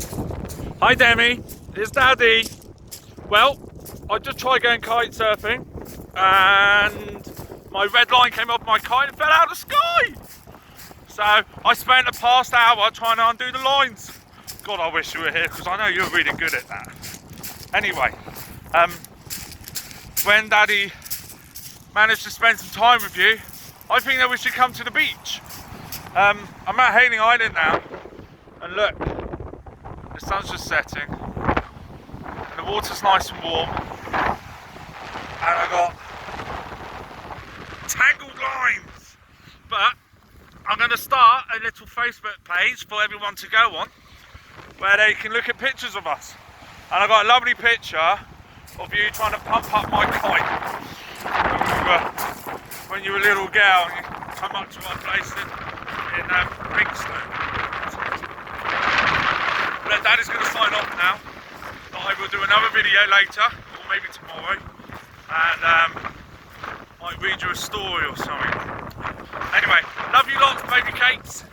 Hi Demi, it's Daddy. Well, I just tried going kite surfing and my red line came off my kite and fell out of the sky. So I spent the past hour trying to undo the lines. God, I wish you were here because I know you're really good at that. Anyway, when Daddy managed to spend some time with you, I think that we should come to the beach. I'm at Hailing Island now, and look, the sun's just setting, and the water's nice and warm, and I got tangled lines. But I'm going to start a little Facebook page for everyone to go on, where they can look at pictures of us. And I got a lovely picture of you trying to pump up my kite when you were a little girl and you come up to our place in Kingston. But Daddy's going to sign off now. But I will do another video later, or maybe tomorrow, and might read you a story or something. Anyway, love you lots, baby cakes.